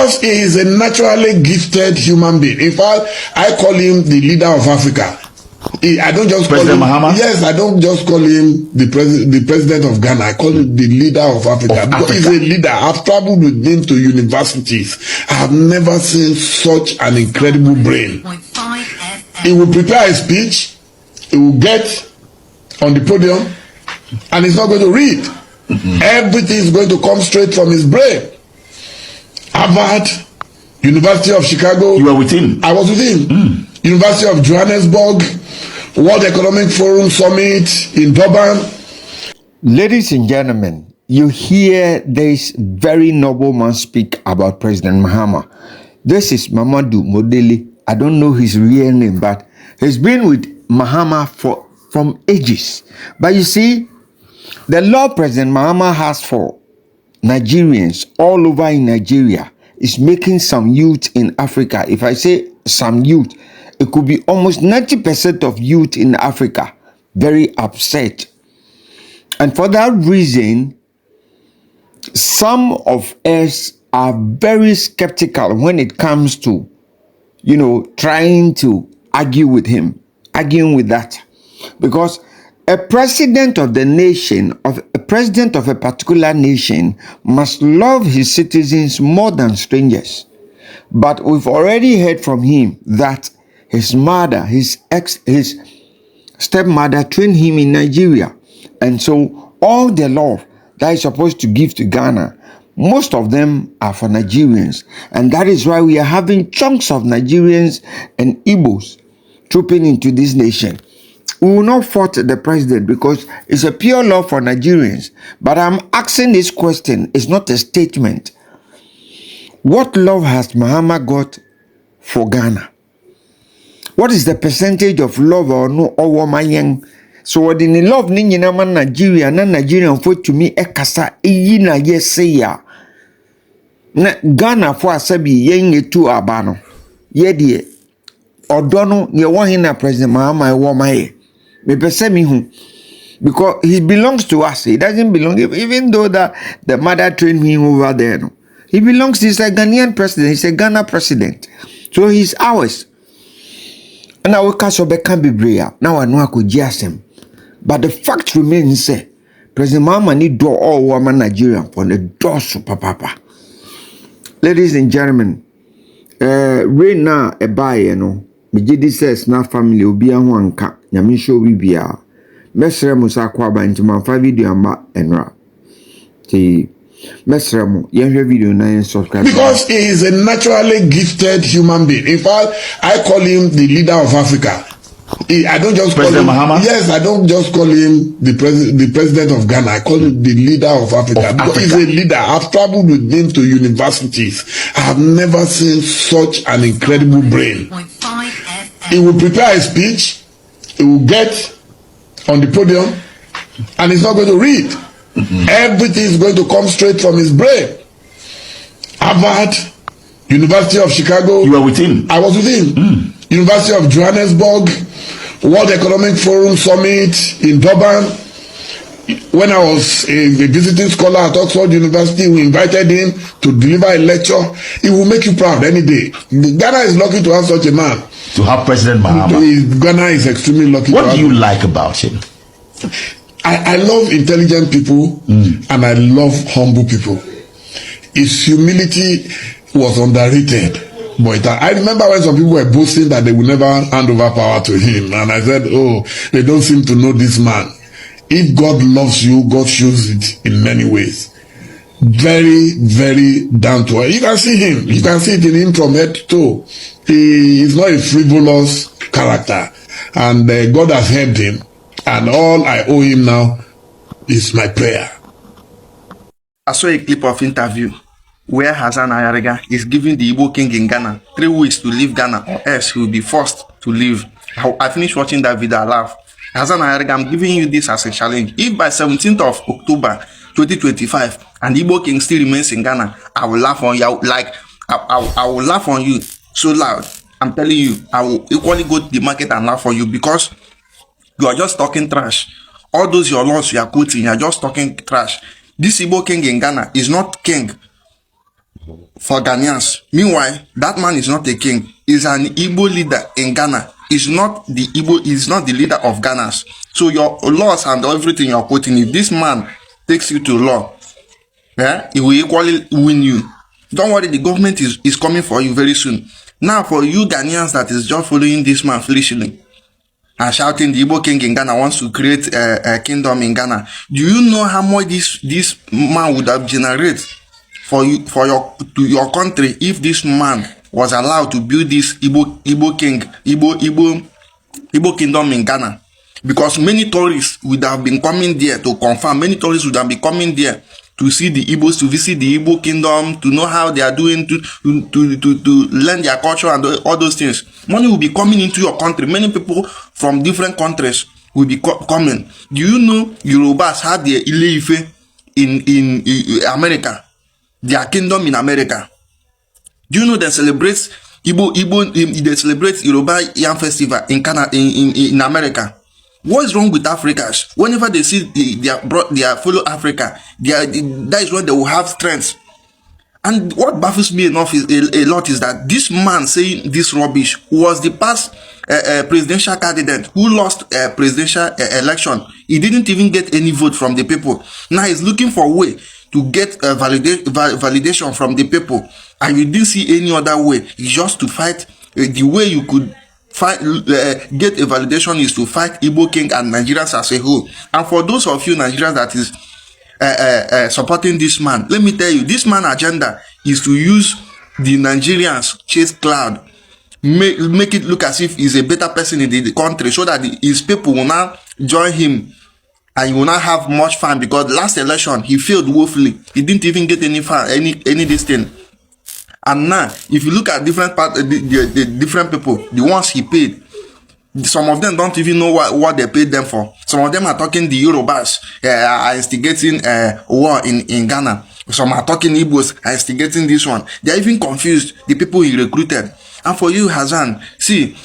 Because he is a naturally gifted human being. In fact, I call him the leader of Africa. I don't just call him Pres.Mahama? Yes, I don't just call him the president of Ghana. I call him the leader of Africa. Because he's a leader. I've traveled with him to universities. I have never seen such an incredible brain. He will prepare a speech. He will get on the podium, and he's not going to read. Everything is going to come straight from his brain. Harvard, University of Chicago. You were with him? I was with him. University of Johannesburg, World Economic Forum Summit in Durban. Ladies and gentlemen, you hear this very noble man speak about Pres.Mahama. This is Mamadou Modeli. I don't know his real name, but he's been with Mahama from ages. But you see, the love Pres.Mahama has for Nigerians all over in Nigeria is making some youth in Africa. If I say some youth, it could be almost 90% of youth in Africa very upset. And for that reason, some of us are very skeptical when it comes to, trying to argue with him, arguing with that. Because a president of the nation, a president of a particular nation must love his citizens more than strangers. But we've already heard from him that his mother, his stepmother trained him in Nigeria. And so all the love that he's supposed to give to Ghana, most of them are for Nigerians. And that is why we are having chunks of Nigerians and Igbos trooping into this nation. We will not fault the president because it's a pure love for Nigerians. But I'm asking this question. It's not a statement. What love has Mahama got for Ghana? What is the percentage of love or no or young? So what in the love ni man Nigeria na Nigerian for to me ekasa eyi na yese ya na Ghana for asabi yen tu abano ye de odono ye won na President Mahama e wo maye me pese mi hu because he belongs to us. He doesn't belong, even though the mother trained him over there. No? He belongs, he's a Ghanaian president, he's a Ghana president. So he's ours. And I will catch up can be bria. Now I know I could just him. But the fact remains, President Mahama need do all woman Nigerian for the door super papa. Ladies and gentlemen, right now a buy, me jidi says na family obi aho anka nyame show bibia mesre mu sakwaba ntima fa video amba enra ti mesre mu yenhwe video na yen subscribe because he is a naturally gifted human being. In fact, I call him the leader of Africa. I don't just call him Mahama? Yes, I don't just call him the president of Ghana. I call him the leader of Africa. Because he's a leader. I've traveled with him to universities. I have never seen such an incredible brain. He will prepare a speech. He will get on the podium, and he's not going to read. Everything is going to come straight from his brain. Harvard, University of Chicago. You were with him? I was with him. University of Johannesburg, World Economic Forum Summit in Durban. When I was a visiting scholar at Oxford University, we invited him to deliver a lecture. He will make you proud any day. Ghana is lucky to have such a man. To have President Mahama. Ghana is extremely lucky. What do you like about him? I love intelligent people and I love humble people. His humility was underrated. But I remember when some people were boasting that they would never hand over power to him. And I said, oh, they don't seem to know this man. If God loves you, God shows it in many ways. Very, very down to earth. You can see him. You can see it in him from head to toe. He is not a frivolous character. And God has helped him. And all I owe him now is my prayer. I saw a clip of interview where Hassan Ayariga is giving the Igbo king in Ghana 3 weeks to leave Ghana, or else he will be forced to leave. I finished watching that video, I laughed. Hassan Ayariga, I'm giving you this as a challenge. If by 17th of October 2025 and the Igbo king still remains in Ghana, I will laugh on you. Like, I will laugh on you so loud. I'm telling you, I will equally go to the market and laugh on you because you are just talking trash. All those your laws you are quoting, you are just talking trash. This Igbo king in Ghana is not king. for Ghanaians. Meanwhile, that man is not a king. He's an Igbo leader in Ghana. He's not the Igbo. He's not the leader of Ghana. So your laws and everything you're quoting, if this man takes you to law, yeah, he will equally win you. Don't worry, the government is coming for you very soon. Now, for you Ghanaians that is just following this man foolishly and shouting the Igbo king in Ghana wants to create a kingdom in Ghana, do you know how much this man would have generated for you, to your country, if this man was allowed to build this Igbo kingdom in Ghana? Because many tourists would have been coming there to confirm. Many tourists would have been coming there to see the Igbos, to visit the Igbo kingdom, to know how they are doing, to learn their culture and all those things. Money will be coming into your country. Many people from different countries will be coming. Do you know Yorubas had their Ile-Ife in America? Their kingdom in America. Do you know they celebrate they celebrate Yoruba Yam Festival in Canada, in America? What is wrong with Africans? Whenever they see their fellow Africa, that is when they will have strength. And what baffles me enough is a lot is that this man saying this rubbish was the past presidential candidate who lost a presidential election. He didn't even get any vote from the people. Now he's looking for a way to get validation from the people, and you didn't see any other way. It's just to fight. The way you could get a validation is to fight Igbo king and Nigerians as a whole. And for those of you Nigerians that is supporting this man, let me tell you, this man agenda is to use the Nigerians chase cloud, make it look as if he's a better person in the country, so that his people will now join him and he will not have much fun. Because last election he failed woefully. He didn't even get any fun, any this thing. And now, if you look at different the different people, the ones he paid, some of them don't even know what they paid them for. Some of them are talking the Yorubas are instigating war in Ghana. Some are talking Igbos are instigating this one. They are even confused, the people he recruited. And for you, Hassan, see,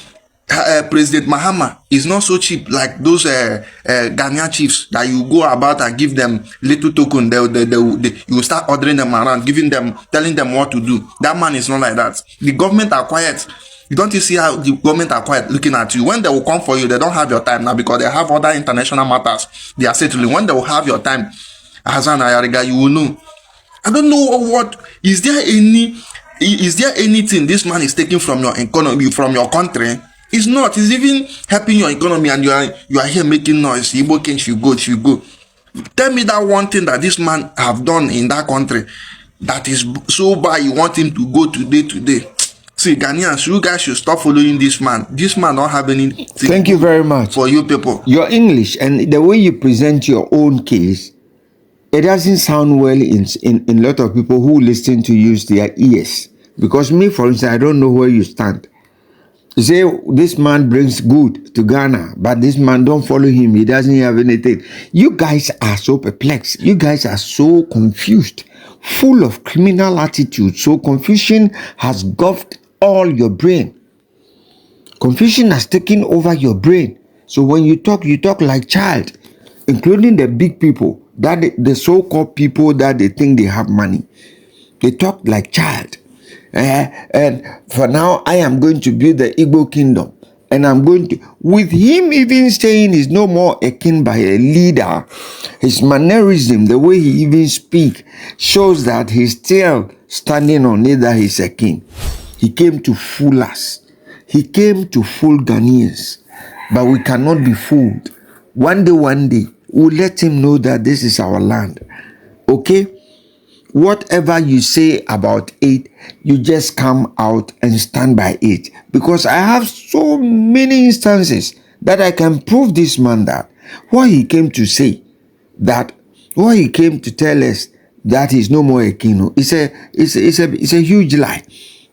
Pres.Mahama is not so cheap like those Ghanaian chiefs that you go about and give them little token. You start ordering them around, giving them, telling them what to do. That man is not like that. The government are quiet. You don't see how the government are quiet looking at you. When they will come for you, they don't have your time now because they have other international matters they are settling. When they will have your time, Hassan Ayariga, you will know. I don't know what is there anything this man is taking from your economy, from your country? It's not. It's even helping your economy, and you are here making noise. Igbo king should go. Tell me that one thing that this man have done in that country that is so bad you want him to go today. See, Ghanaians, you guys should stop following this man. This man don't have anything. Thank you very much for you people. Your English and the way you present your own case, it doesn't sound well in a lot of people who listen to use their ears. Because me, for instance, I don't know where you stand. You say this man brings good to Ghana, but this man don't follow him. He doesn't have anything. You guys are so perplexed. You guys are so confused, full of criminal attitude. So confusion has engulfed all your brain. Confusion has taken over your brain. So when you talk like child, including the big people, that the so-called people that they think they have money. They talk like child. And for now, I am going to build the Igbo kingdom. And I'm going to, with him even saying he's no more a king but a leader, his mannerism, the way he even speaks, shows that he's still standing on it that he's a king. He came to fool us. He came to fool Ghanaians. But we cannot be fooled. One day, we'll let him know that this is our land. Okay? Whatever you say about it, you just come out and stand by it. Because I have so many instances that I can prove this man that what he came to say, that what he came to tell us that he's no more a king, it's a huge lie.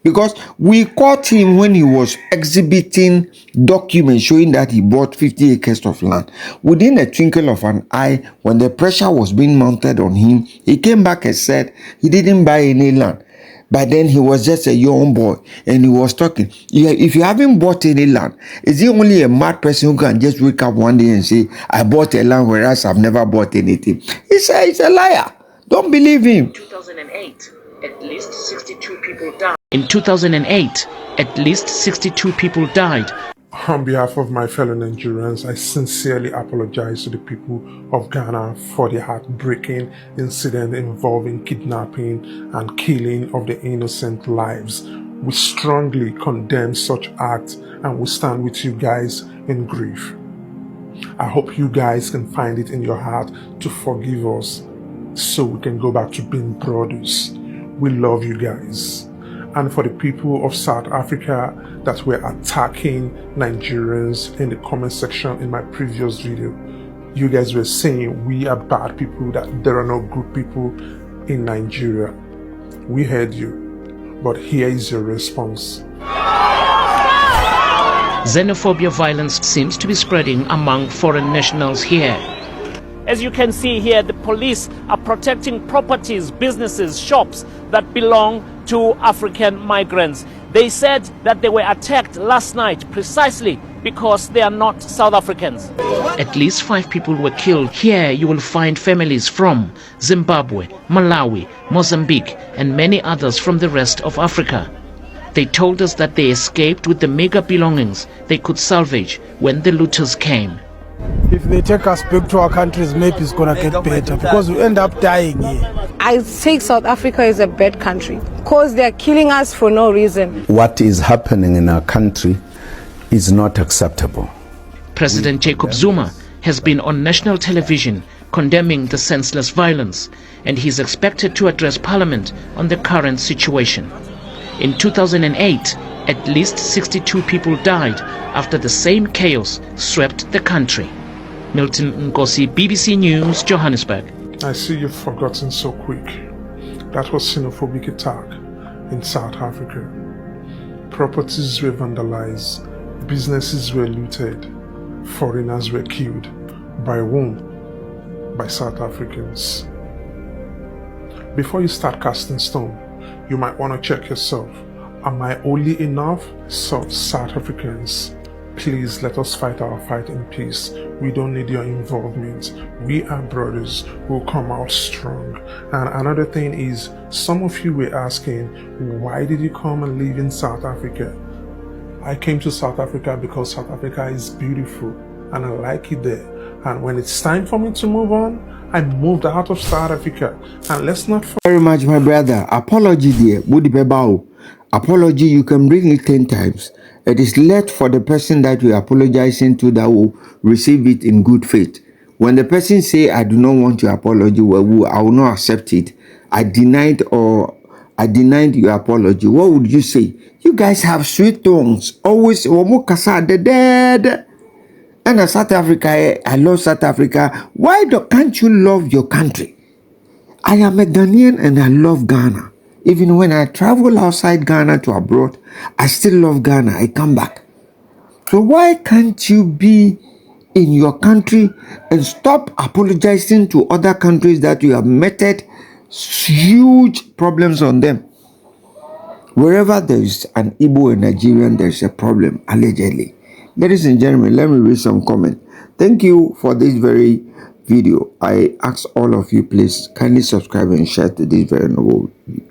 Because we caught him when he was exhibiting documents showing that he bought 50 acres of land. Within a twinkle of an eye, when the pressure was being mounted on him, he came back and said he didn't buy any land. But then he was just a young boy and he was talking. If you haven't bought any land, is he only a mad person who can just wake up one day and say, I bought a land whereas I've never bought anything? He's a liar. Don't believe him. 2008. at least 62 people died. In 2008, at least 62 people died. On behalf of my fellow Nigerians, I sincerely apologize to the people of Ghana for the heartbreaking incident involving kidnapping and killing of the innocent lives. We strongly condemn such acts and we stand with you guys in grief. I hope you guys can find it in your heart to forgive us so we can go back to being brothers. We love you guys. And for the people of South Africa that were attacking Nigerians in the comment section in my previous video, you guys were saying we are bad people, that there are no good people in Nigeria. We heard you, but here is your response. Xenophobia violence seems to be spreading among foreign nationals here. As you can see here, the police are protecting properties, businesses, shops that belong to African migrants. They said that they were attacked last night precisely because they are not South Africans. At least 5 people were killed. Here you will find families from Zimbabwe, Malawi, Mozambique, and many others from the rest of Africa. They told us that they escaped with the meager belongings they could salvage when the looters came. If they take us back to our countries, maybe it's going to get better because we end up dying here. I think South Africa is a bad country because they're killing us for no reason. What is happening in our country is not acceptable. President Jacob Zuma has been on national television condemning the senseless violence, and he is expected to address Parliament on the current situation. In 2008, at least 62 people died after the same chaos swept the country. Milton Nkosi, BBC News, Johannesburg. I see you've forgotten so quick. That was xenophobic attack in South Africa. Properties were vandalized, businesses were looted, foreigners were killed. By whom? By South Africans. Before you start casting stone, you might want to check yourself. Am I only enough? So, South Africans, please let us fight our fight in peace. We don't need your involvement. We are brothers who will come out strong. And another thing is, some of you were asking, why did you come and live in South Africa? I came to South Africa because South Africa is beautiful and I like it there. And when it's time for me to move on, I moved out of South Africa. And let's not very much, my brother. Apology there. Apology, you can bring it 10 times. It is left for the person that you are apologizing to that will receive it in good faith. When the person say, I do not want your apology, well, I will not accept it. I denied your apology. What would you say? You guys have sweet tongues. Always, dead. And South Africa, I love South Africa. Why can't you love your country? I am a Ghanaian and I love Ghana. Even when I travel outside Ghana to abroad, I still love Ghana. I come back. So why can't you be in your country and stop apologizing to other countries that you have meted huge problems on them? Wherever there is an Igbo and Nigerian, there is a problem, allegedly. Ladies and gentlemen, let me read some comment. Thank you for this very video. I ask all of you, please kindly subscribe and share to this very noble video.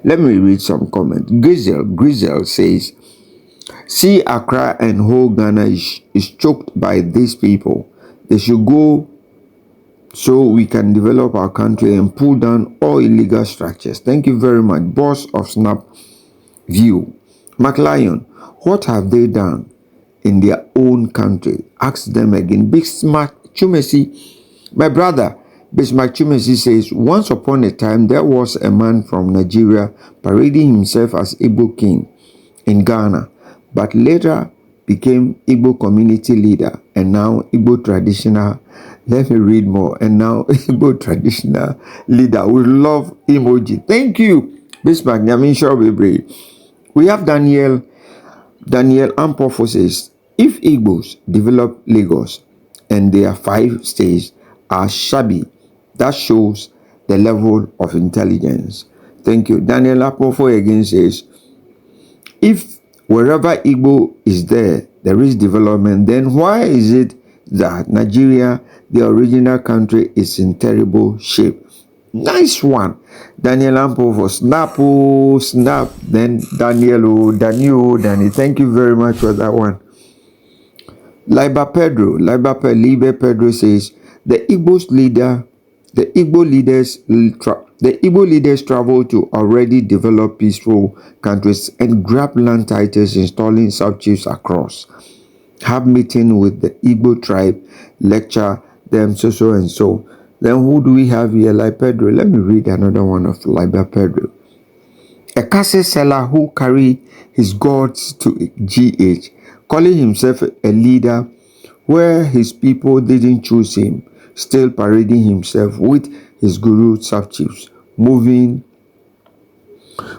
Let me read some comment. Grizel says, see, Accra and whole Ghana is choked by these people. They should go so we can develop our country and pull down all illegal structures. Thank you very much. Boss of Snapp-View. McLion, what have they done in their own country? Ask them again. Bismarck Chumesi, my brother, Bismarck Chumesi says, once upon a time, there was a man from Nigeria parading himself as Igbo king in Ghana, but later became Igbo community leader and now Igbo traditional. Let me read more. And now Igbo traditional leader. We love emoji. Thank you, Bismarck. We have Daniel Ampofo says, if Igbos develop Lagos and their 5 states are shabby, that shows the level of intelligence. Thank you. Daniel Apofo again says, if wherever Igbo is there is development, then why is it that Nigeria, the original country, is in terrible shape? Nice one. Daniel Ampo for Snap, oh, Snap. Then Daniel, oh, Daniel, Danny. Thank you very much for that one. Liber Pedro says the Igbo leaders travel to already developed peaceful countries and grab land titles, installing sub-chiefs across. Have meeting with the Igbo tribe, lecture them so and so. Then who do we have here? Like Pedro. Let me read another one of Liber Pedro. A castle seller who carry his gods to GH, calling himself a leader where his people didn't choose him, still parading himself with his guru sub-chiefs, moving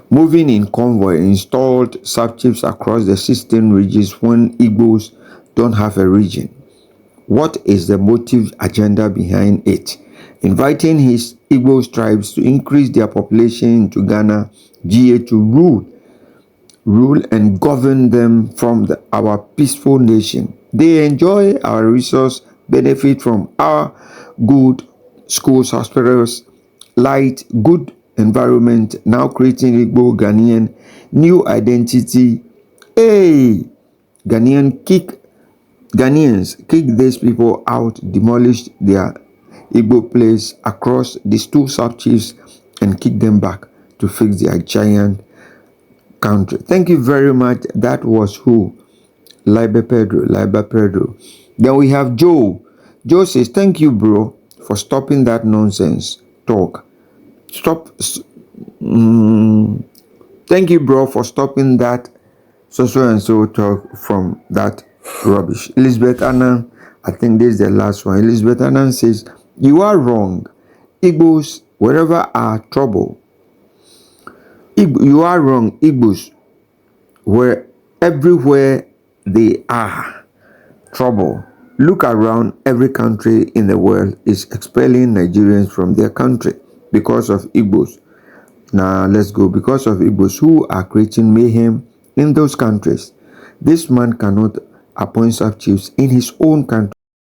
in convoy, installed sub-chiefs across the 16 regions when Igbos don't have a region. What is the motive agenda behind it? Inviting his Igbo tribes to increase their population into Ghana, GA to rule and govern them from our peaceful nation. They enjoy our resource, benefit from our good schools, hospitals, light, good environment, now creating Igbo Ghanaian new identity. Hey, Ghanaians kick these people out, demolish their Igbo place across these two sub-chiefs and kick them back to fix their giant country. Thank you very much. That was who? Liber Pedro. Then we have Joe. Joe says, thank you, bro, for stopping that nonsense talk. Thank you, bro, for stopping that so and so talk from that rubbish. Elizabeth Annan, I think this is the last one. Elizabeth Annan says, you are wrong. Igbos, wherever are trouble. You are wrong. Igbos, where everywhere they are trouble. Look around, every country in the world is expelling Nigerians from their country because of Igbos. Now let's go. Because of Igbos who are creating mayhem in those countries. This man cannot appoint sub-chiefs in his own country.